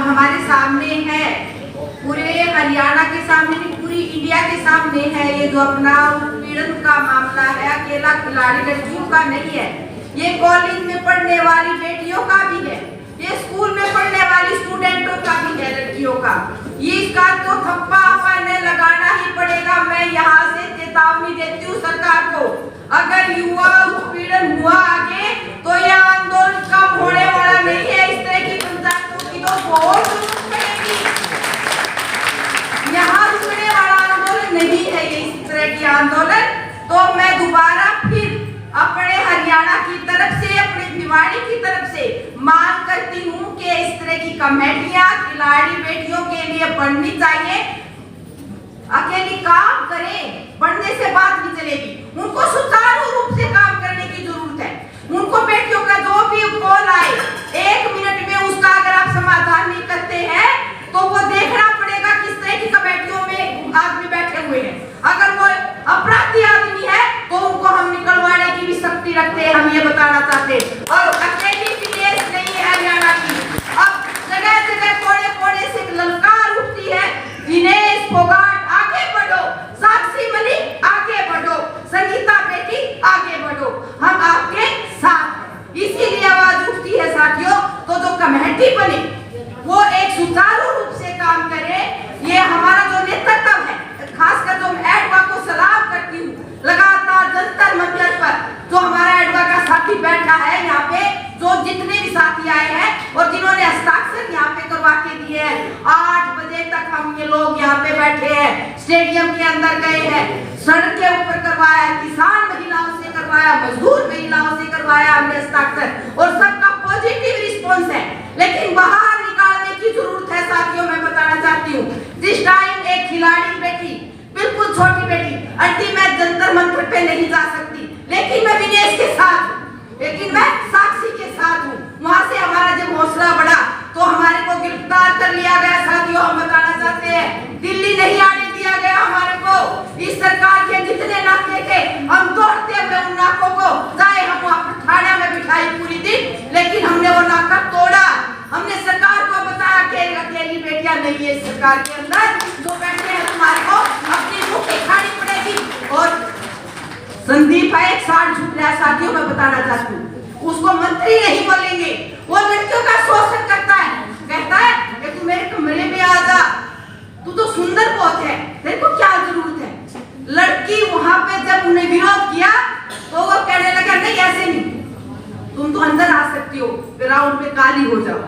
हमारे सामने है, पूरे हरियाणा के सामने नहीं, पूरी इंडिया के सामने है। ये जो अपना उत्पीड़न का मामला है, अकेला खिलाड़ी लड़कियों का नहीं है, ये कॉलेज में पढ़ने वाली बेटियों का भी है, ये स्कूल में पढ़ने वाली स्टूडेंटों का भी है, लड़कियों का। ये इसका तो थप्पा फाइनल लगाना ही पड़ेगा। मैं यहाँ से चेतावनी देती हूँ सरकार को, अगर युवा उत्पीड़न हुआ आगे तो यह आंदोलन कम होने वाला नहीं है। इस तरह की पंचायतों की तो बहुत जरूरत पड़ेगी। यहाँ रुकने वाला आंदोलन नहीं है ये, इस तरह की आंदोलन। तो मैं दोबारा फिर अपने हरियाणा की तरफ से, अपने भिवाड़ी की तरफ से मांग करती हूँ कि इस तरह की कमेटियां खिलाड़ी बेटियों के लिए बननी चाहिए। अकेली काम करें, बढ़ने से बात नहीं चलेगी, उनको सुचारू रूप से काम करने की जरूरत है। उनको बेटियों का जो भी कॉल आए 1 मिनट में उसका अगर आप समाधान नहीं करते हैं तो वो देखना पड़ेगा किस तरह की कमेटियों में आदमी बैठे हुए हैं। अगर वो अपराधी आदमी है तो उनको हम निकलवाने की भी शक्ति रखते हैं, हम ये बताना चाहते हैं। और अकेली विदेश नहीं है हरियाणा की, अब जगह जगह कोने कोने से ललकार उठती है, दिनेश फोगाट आगे बढ़ो, साक्षी मलिक आगे बढ़ो, संगीता बेटी आगे बढ़ो, हम आपके साथ। इसीलिए आवाज उठती है साथियों। तो जो कमेटी बने वो एक सुचारू रूप से काम करे। ये हमारा जो नेतृत्व है, खासकर जो मैं एडवा को सलाम करती हूँ, लगातार जंतर मंतर पर जो हमारा एडवा का साथी बैठा है यहाँ पे, जो जितने भी साथी आए हैं और जिन्होंने हस्ताक्षर यहाँ पे करवा के दिए हैं, 8 बजे तक हम ये लोग यहाँ पे बैठे हैं, स्टेडियम के अंदर गए हैं, सड़क के ऊपर करवाया, किसान महिलाओं से करवाया, मजदूर महिलाओं से करवाया हमने हस्ताक्षर, और सबका पॉजिटिव रिस्पॉन्स है। लेकिन बाहर निकालने की जरूरत है साथियों। मैं बताना चाहती हूँ, जिस टाइम एक खिलाड़ी बेटी, बिल्कुल छोटी बेटी, आंटी मैं जंतर मंतर पे नहीं जा सकती, लेकिन मैं विनेश के साथ हूँ, लेकिन मैं साक्षी के साथ हूँ। वहां से हमारा जब हौसला बढ़ा तो हमारे को गिरफ्तार कर लिया गया साथियों। हम बताना चाहते हैं, दिल्ली नहीं आने दिया गया हमारे को। इस सरकार के जितने नाके थे हम तोड़ते हुए उन नाकों को, चाहे हम वहां पर थाने में बिठाई पूरी दिन, लेकिन हमने वो नाका तोड़ा। हमने सरकार को बताया कि अकेली बेटियां नहीं है इस सरकार के अंदर, जो बैठे हैं हमारे को अपनी मुंह की खानी पड़ेगी। और संदीप है एक 60 झूठ रहा साथियों। मैं बताना चाहती हूँ, उसको मंत्री नहीं बोलेंगे, वो लड़कियों का शोषण करता है, कहता है कि तू मेरे कमरे में आ जा, तू तो सुंदर बहुत है, तेरे को क्या जरूरत है। लड़की वहां पे जब उन्हें विरोध किया तो वो कहने लगा नहीं ऐसे नहीं, तुम तो अंदर आ सकती हो, ग्राउंड में काली हो जाओ।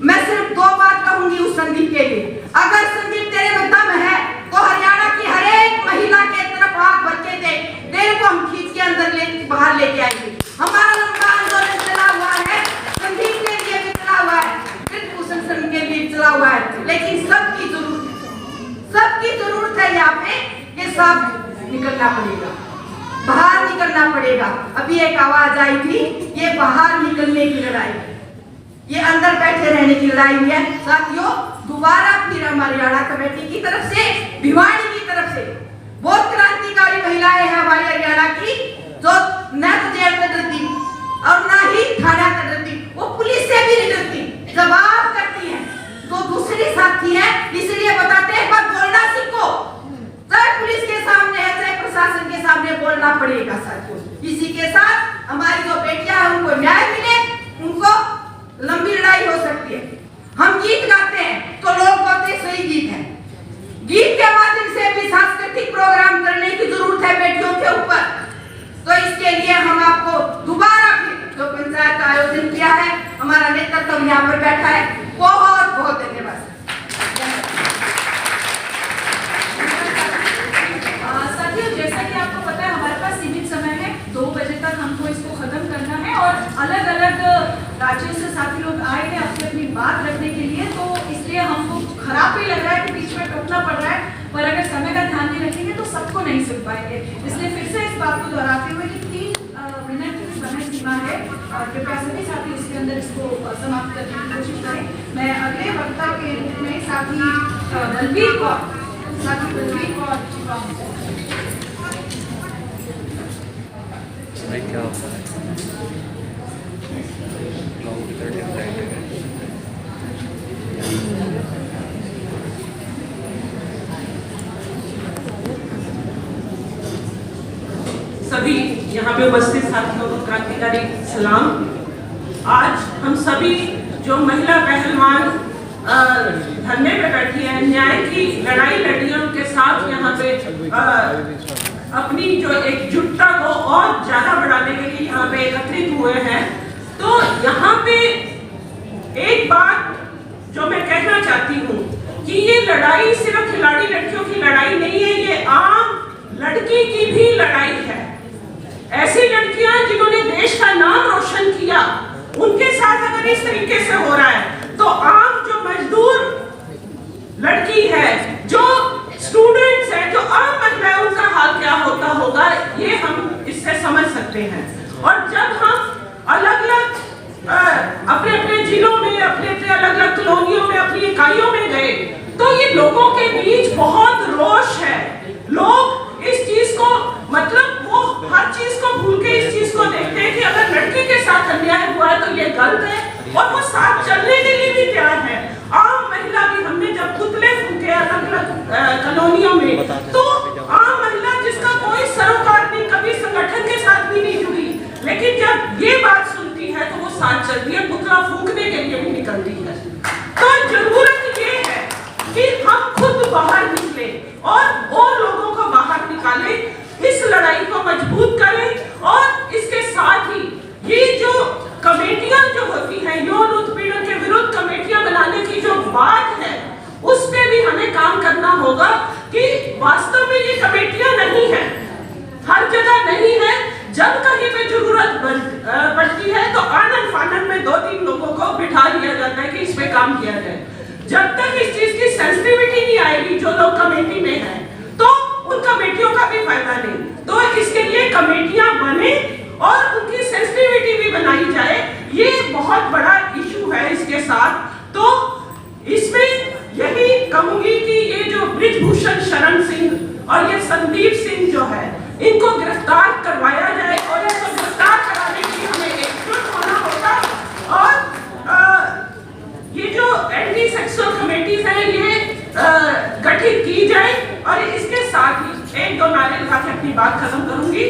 मैं सिर्फ 2 बात कहूंगी उस संदीप के लिए, अगर संदीप तेरे में दम है तो हरियाणा की हर एक महिला के तरफ हाथ भर के दे, तेरे को हम खींच के अंदर बाहर लेके आएंगे। हमारा लंबा आंदोलन चला हुआ है, संदीप के लिए भी चला हुआ है, भूषण के लिए चला हुआ है, लेकिन सबकी जरूरत है यहाँ पे कि सब निकलना पड़ेगा, बाहर निकलना पड़ेगा। अभी एक आवाज आई थी, ये बाहर निकलने की लड़ाई, ये अंदर बैठे रहने की लड़ाई है साथियों। दोबारा फिर हमारी हरियाणा कमेटी की तरफ से, भिवाड़ी की तरफ से बहुत क्रांतिकारी महिलाएं हैं हमारी हरियाणा की, जो न तो जेल से डरती और न ही थाना से डरती, वो पुलिस से भी नहीं डरती, जवाब करती हैं। तो दूसरी साथी है, इसलिए बताते हैं पर बोलना सीखो, चाहे पुलिस के सामने है चाहे प्रशासन के सामने बोलना पड़ेगा साथियों। इसी के साथ हमारी जो बेटियां हैं उनको न्याय मिले, उनको लंबी लड़ाई हो सकती है। हम गीत गाते हैं तो लोग बोलते हैं सही गीत है, गीत के माध्यम से भी सांस्कृतिक प्रोग्राम करने की जरूरत है बेटियों के ऊपर। तो इसके लिए हम आपको दोबारा फिर जो पंचायत का आयोजन किया है, हमारा नेतृत्व यहाँ पर बैठा है, बहुत बहुत धन्यवाद। साथियों, जैसा कि आपको पता है हमारे पास सीमित समय है, 2 बजे तक हमको इसको खत्म करना है, और अलग अलग राज्यों से साथी लोग आए हैं अपनी अपनी बात रखने के लिए, तो इसलिए हमको खराब भी लग रहा है कि बीच में टोकना पड़ रहा है, पर अगर समय का ध्यान नहीं रखेंगे तो सबको नहीं सुन पाएंगे। इसलिए फिर से इस बात को दोहराते हुए कि 3 मिनट की समय सीमा है, और कृपया सभी साथी उसके अंदर इसको समाप्त करने की कोशिश करें। मैं अगले वक्ता के रूप में साथी बलबीर कौर क्या सभी यहाँ पे उपस्थित साथियों को क्रांतिकारी सलाम। आज हम सभी जो महिला पहलवान धरने पे बैठी है, न्याय की लड़ाई लड़ी है, उनके साथ यहाँ पे अपनी जो एकजुटता को और ज्यादा बढ़ाने के लिए यहाँ पे एकत्रित हुए हैं। तो यहाँ पे एक बात जो मैं कहना चाहती हूँ कि ये लड़ाई सिर्फ खिलाड़ी लड़कियों की लड़ाई नहीं है, ये आम लड़की की भी लड़ाई है। ऐसी लड़कियां जिन्होंने देश का नाम रोशन किया, उनके साथ अगर इस तरीके से हो रहा है तो आम जो मजदूर लड़की है, जो स्टूडेंट्स है, जो आम महिला है, उनका हाल क्या होता होगा, ये हम इससे समझ सकते हैं। और जब हम अलग अलग अपने अपने जिलों में, अपने अपने अलग अलग कॉलोनियों में, अपनी इकाइयों में गए, तो ये लोगों के बीच बहुत रोष है। लोग इस चीज को, मतलब वो हर चीज को भूल के इस चीज को देखते हैं कि अगर लड़की के साथ अन्याय हुआ है तो ये गलत है, और वो साथ चलने के लिए भी तैयार है। आम महिला भी, हमने जब पुतले फूके अलग अलग कॉलोनियों में, तो आम महिला जिसका कोई सरोकार नहीं, कभी संगठन के साथ भी नहीं जुड़ी, लेकिन जब ये बात सुनती है तो वो साथ चलती है, पुतला फूकने के लिए भी निकलती है। तो जरूरत ये है कि हम खुद बाहर निकले और लोगों को बाहर निकाले, इस लड़ाई को मजबूत करें। और इसके साथ ही ये जो कमेटियां जो होती हैं, यौन उत्पीड़न के विरुद्ध कमेटियां बनाने की जो बात है, उस पे भी हमें काम करना होगा कि वास्तव में ये कमेटियां नहीं है, हर जगह नहीं है। जब कहीं पे जरूरत पड़ती है तो आनन फानन में 2-3 लोगों को बिठा दिया जाता है कि इस पे काम किया जाए। जब तक इस चीज की सेंसिटिविटी नहीं आएगी जो लोग कमेटी में हैं, तो उन कमेटियों का भी फायदा नहीं। तो इसके लिए कमेटियां बने और उनकी सेंसिटिविटी भी बनाई जाए, ये बहुत बड़ा इशू है इसके साथ। तो इसमें यही कहूंगी कि ये जो बृजभूषण शरण सिंह और ये संदीप सिंह जो है, इनको गिरफ्तार करवाया जाए और इनको गिरफ्तार कराने के लिए हमें एकजुट होना होगा। और ये जो एंटी सेक्सुअल कमेटीज हैं, ये गठित की जाए। और इसके साथ ही 1-2 नारे लगा के अपनी बात खत्म करूंगी।